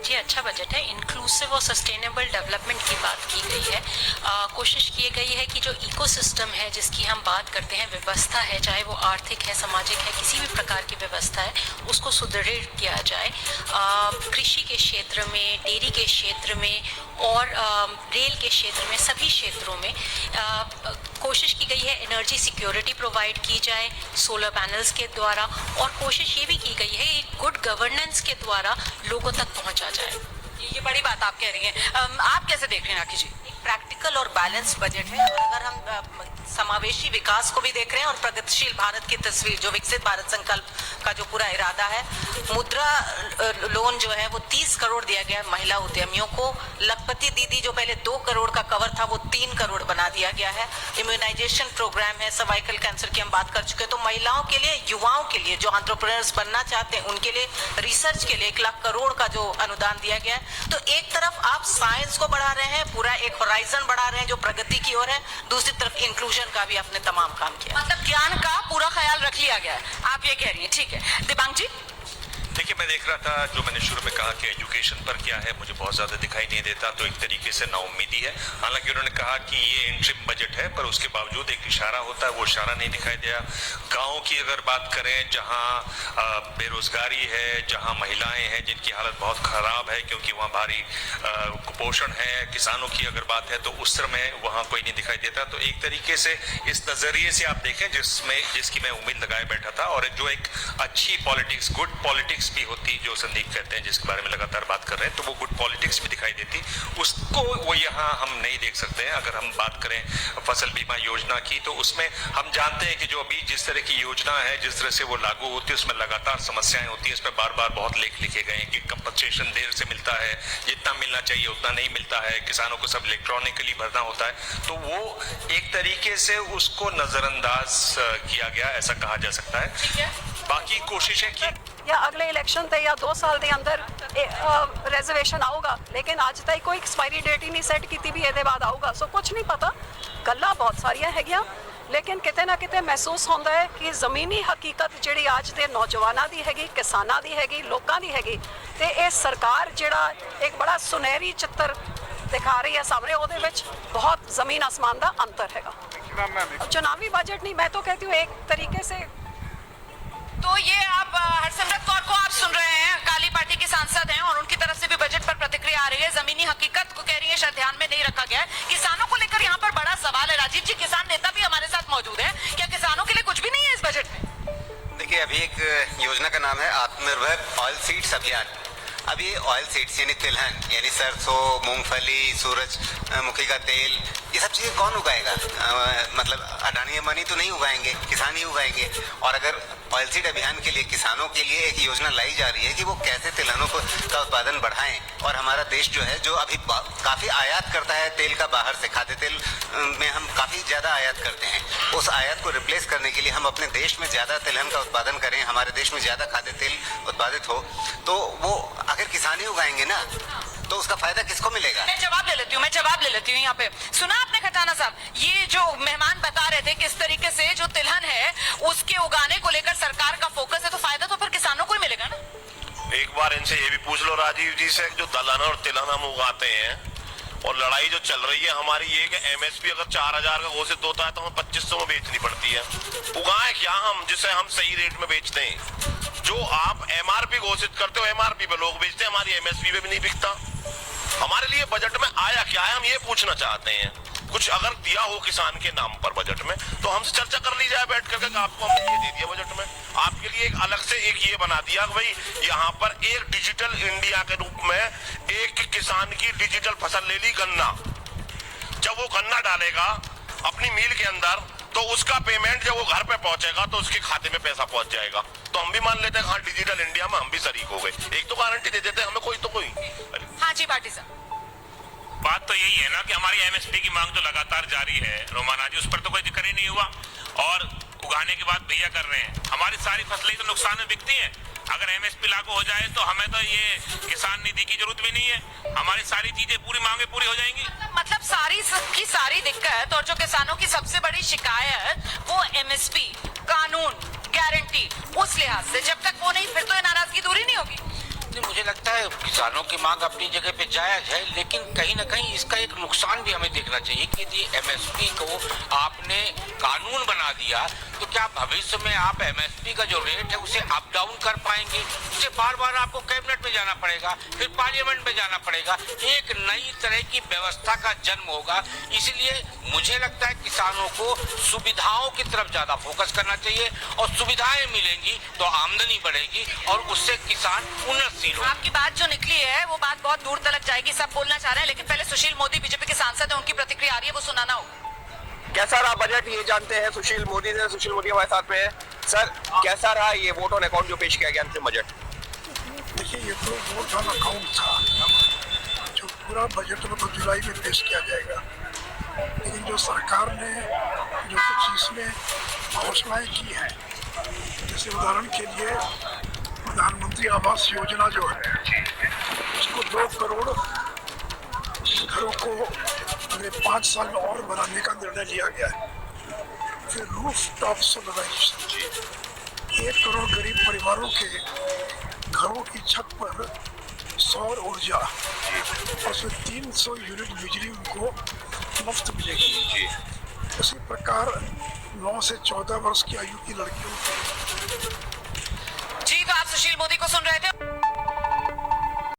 जी अच्छा बजट है। इंक्लूसिव और सस्टेनेबल डेवलपमेंट की बात की गई है। कोशिश की गई है कि जो इकोसिस्टम है जिसकी हम बात करते हैं, व्यवस्था है, चाहे वो आर्थिक है, सामाजिक है, किसी भी प्रकार की व्यवस्था है, उसको सुदृढ़ किया जाए। कृषि के क्षेत्र में, डेयरी के क्षेत्र में और रेल के क्षेत्र में, सभी क्षेत्रों में कोशिश की गई है एनर्जी सिक्योरिटी प्रोवाइड की जाए सोलर पैनल्स के द्वारा, और कोशिश ये भी की गई है एक गुड गवर्नेंस के द्वारा लोगों तक पहुंचा जाए। ये बड़ी बात आप कह रही हैं। आप कैसे देख रहे हैं राखी जी? प्रैक्टिकल और बैलेंस बजट है। अगर हम समावेशी विकास को भी देख रहे हैं और प्रगतिशील भारत की तस्वीर, जो विकसित भारत संकल्प का जो पूरा इरादा है, मुद्रा लोन जो है वो 30 करोड़ दिया गया महिला उद्यमियों को। लखपति दीदी जो पहले 2 करोड़ का कवर था वो 3 करोड़ बना दिया गया है। इम्यूनाइजेशन प्रोग्राम है, सर्वाइकल कैंसर की हम बात कर चुके हैं। तो महिलाओं के लिए, युवाओं के लिए जो एंटरप्रेन्योर्स बनना चाहते हैं उनके लिए रिसर्च के लिए 1 लाख करोड़ का जो अनुदान दिया गया है। तो एक तरफ आप साइंस को बढ़ा रहे हैं, पूरा एक होराइजन बढ़ा रहे हैं जो प्रगति की ओर है, दूसरी तरफ इंक्लूजन का भी आपने तमाम काम किया। मतलब ज्ञान का पूरा ख्याल रख लिया गया है, आप ये कह रही हैं। ठीक है दिबांग जी। देखिए, मैं देख रहा था जो मैंने शुरू में कहा कि एजुकेशन पर क्या है, मुझे बहुत ज्यादा दिखाई नहीं देता, तो एक तरीके से नाउम्मीदी है। हालांकि उन्होंने कहा कि ये इंटरिम बजट है, पर उसके बावजूद एक इशारा होता है, वो इशारा नहीं दिखाई दिया। गाँव की अगर बात करें, जहाँ बेरोजगारी है, जहाँ महिलाएं हैं जिनकी हालत बहुत खराब है क्योंकि वहाँ भारी कुपोषण है, किसानों की अगर बात है तो उस समय वहाँ कोई नहीं दिखाई देता। तो एक तरीके से इस नजरिए से आप देखें जिसकी मैं उम्मीद लगाए बैठा था, और जो एक अच्छी पॉलिटिक्स, गुड पॉलिटिक्स भी होती, जो संदीप कहते हैं, जिसके बारे में लगातार बात कर रहे हैं, तो वो गुड पॉलिटिक्स भी दिखाई देती, उसको वो यहाँ हम नहीं देख सकते हैं। अगर हम बात करें फसल बीमा योजना की, तो उसमें हम जानते हैं कि जो अभी जिस तरह की योजना है, जिस तरह से वो लागू होती है, उसमें लगातार समस्याएं होती है। इसमें बार बार बहुत लेख लिखे गए हैं कि कंपनसेशन देर से मिलता है, जितना मिलना चाहिए उतना नहीं मिलता है, किसानों को सब इलेक्ट्रॉनिकली भरना होता है। तो वो एक तरीके से उसको नजरअंदाज किया गया, ऐसा कहा जा सकता है। बाकी कोशिश है कि या अगले इलेक्शन ते या 2 साल के अंदर रिजर्वेशन आऊगा, लेकिन आज तक कोई एक्सपायरी डेट ही नहीं सैट की भी ये बाद आऊगा। सो कुछ नहीं पता, गल्लां बहुत सारिया है, लेकिन किते ना किते महसूस होता है कि ज़मीनी हकीकत जिहड़ी आज के नौजवानों की हैगी, किसानों की हैगी, लोगों की हैगी, ते ये सरकार जिहड़ा एक बड़ा सुनहरी चित्र दिखा रही है सामने, ਉਹਦੇ ਵਿੱਚ बहुत ज़मीन आसमान का अंतर है। चुनावी बजट नहीं, मैं तो कहती हूँ एक तरीके से। तो ये आप हरसिमरत कौर को आप सुन रहे हैं, काली पार्टी के सांसद हैं, और उनकी तरफ से भी बजट पर प्रतिक्रिया आ रही है। जमीनी हकीकत को कह रही है शायद ध्यान में नहीं रखा गया है। किसानों को लेकर यहाँ पर बड़ा सवाल है। राजीव जी, किसान नेता भी हमारे साथ मौजूद है, क्या किसानों के लिए कुछ भी नहीं है इस बजट में? देखिए, अभी एक योजना का नाम है आत्मनिर्भर ऑयल सीड्स अभियान। अब ये ऑयल सीड्स यानी तिलहन, यानी सरसों, मूंगफली, सूरजमुखी का तेल, ये सब चीज़ें कौन उगाएगा? मतलब अडानी अंबानी तो नहीं उगाएंगे, किसान ही उगाएंगे। और अगर ऑयल सीड अभियान के लिए किसानों के लिए एक योजना लाई जा रही है कि वो कैसे तिलहनों का उत्पादन बढ़ाएं, और हमारा देश जो है जो अभी काफ़ी आयात करता है तेल का बाहर से, खाद्य तेल में हम काफ़ी ज़्यादा आयात करते हैं, उस आयात को रिप्लेस करने के लिए हम अपने देश में ज़्यादा तिलहन का उत्पादन करें, हमारे देश में ज़्यादा खाद्य तेल उत्पादित हो, तो वो आखिर किसान ही उगाएंगे ना, तो उसका फायदा किसको मिलेगा? मैं जवाब ले लेती हूँ यहाँ पे। सुना आपने खटाना साहब, ये जो मेहमान बता रहे थे किस तरीके से जो तिलहन है उसके उगाने को लेकर सरकार का फोकस है, तो फायदा तो फिर किसानों को ही मिलेगा ना। एक बार इनसे ये भी पूछ लो राजीव जी से, जो दलहन और तिलहन हम उगाते हैं, और लड़ाई जो चल रही है हमारी ये कि एमएसपी अगर 4000 का घोषित होता है तो हमें 2500 में बेचनी पड़ती है। उगाएं क्या हम जिसे हम सही रेट में बेचते हैं? जो आप एमआरपी घोषित करते हो, एमआरपी पे लोग बेचते हैं, हमारी एमएसपी पे भी नहीं बिकता। हमारे लिए बजट में आया क्या है, हम ये पूछना चाहते हैं। कुछ अगर दिया हो किसान के नाम पर बजट में, तो हमसे चर्चा कर ली जाए बैठ करके, आपको हमने ये दे दिया बजट में, आपके लिए एक अलग से एक ये बना दिया कि भाई यहाँ पर एक डिजिटल इंडिया के रूप में एक किसान की डिजिटल फसल ले ली, गन्ना। जब वो गन्ना डालेगा अपनी मिल के अंदर, तो उसका पेमेंट जब वो घर पे पहुंचेगा तो उसके खाते में पैसा पहुंच जाएगा। तो हम भी मान लेते हैं हाँ, डिजिटल इंडिया में हम भी शरीक हो गए। एक तो गारंटी दे देते हैं हमें, कोई तो कोई। हाँ जी पार्टी साहब, बात तो यही है ना कि हमारी एमएसपी की मांग तो लगातार जारी है रोमाना जी, उस पर तो कोई जिक्र ही नहीं हुआ, और उगाने की बात भैया कर रहे हैं। हमारी सारी फसलें तो नुकसान में बिकती हैं। अगर एमएसपी लागू हो जाए तो हमें तो ये किसान निधि की जरूरत भी नहीं है, हमारी सारी चीजें पूरी मांगे पूरी हो जाएंगी। मतलब सारी की सारी दिक्कत और जो किसानों की सबसे बड़ी शिकायत वो एमएसपी, कानून, गारंटी, उस लिहाज से जब तक वो नहीं, फिर तो ये नाराजगी दूरी नहीं होगी। नहीं, मुझे लगता है किसानों की मांग अपनी जगह पे जायज है, लेकिन कहीं ना कहीं इसका एक नुकसान भी हमें देखना चाहिए कि यदि एमएसपी को आपने कानून बना दिया तो क्या भविष्य में आप एमएसपी का जो रेट है उसे अप डाउन कर पाएंगे? उसे बार बार आपको कैबिनेट में जाना पड़ेगा, फिर पार्लियामेंट में जाना पड़ेगा, एक नई तरह की व्यवस्था का जन्म होगा। इसलिए मुझे लगता है किसानों को सुविधाओं की तरफ ज्यादा फोकस करना चाहिए, और सुविधाएं मिलेंगी तो आमदनी बढ़ेगी और उससे किसान उन्नतशील होगा। आपकी बात जो निकली है वो बात बहुत दूर तक जाएगी, सब बोलना चाह रहे हैं, लेकिन पहले सुशील मोदी बीजेपी के सांसद हैं, उनकी प्रतिक्रिया आ रही है, वो सुनाना होगा। कैसा रहा बजट ये जानते हैं सुशील मोदी से। सुशील मोदी हमारे साथ में है। सर, कैसा रहा ये वोट ऑन अकाउंट जो पेश किया गया अंतिम बजट? देखिए, ये तो वोट ऑन अकाउंट था, जो पूरा बजट वो तो जुलाई में पेश किया जाएगा, लेकिन जो सरकार ने जो कुछ इसमें घोषणाएं की हैं, जैसे उदाहरण के लिए प्रधानमंत्री आवास योजना जो है उसको 2 करोड़ घरों को अगले 5 साल में और बनाने का निर्णय लिया गया है। फिर रूफ टॉप सोलराइजेशन, 1 करोड़ गरीब परिवारों के घरों की छत पर सौर ऊर्जा, और उसमें 300 यूनिट बिजली उनको मुफ्त मिलेगी। उसी प्रकार 9 से 14 वर्ष की आयु की लड़कियों को। जी, तो आप सुशील मोदी को सुन रहे थे।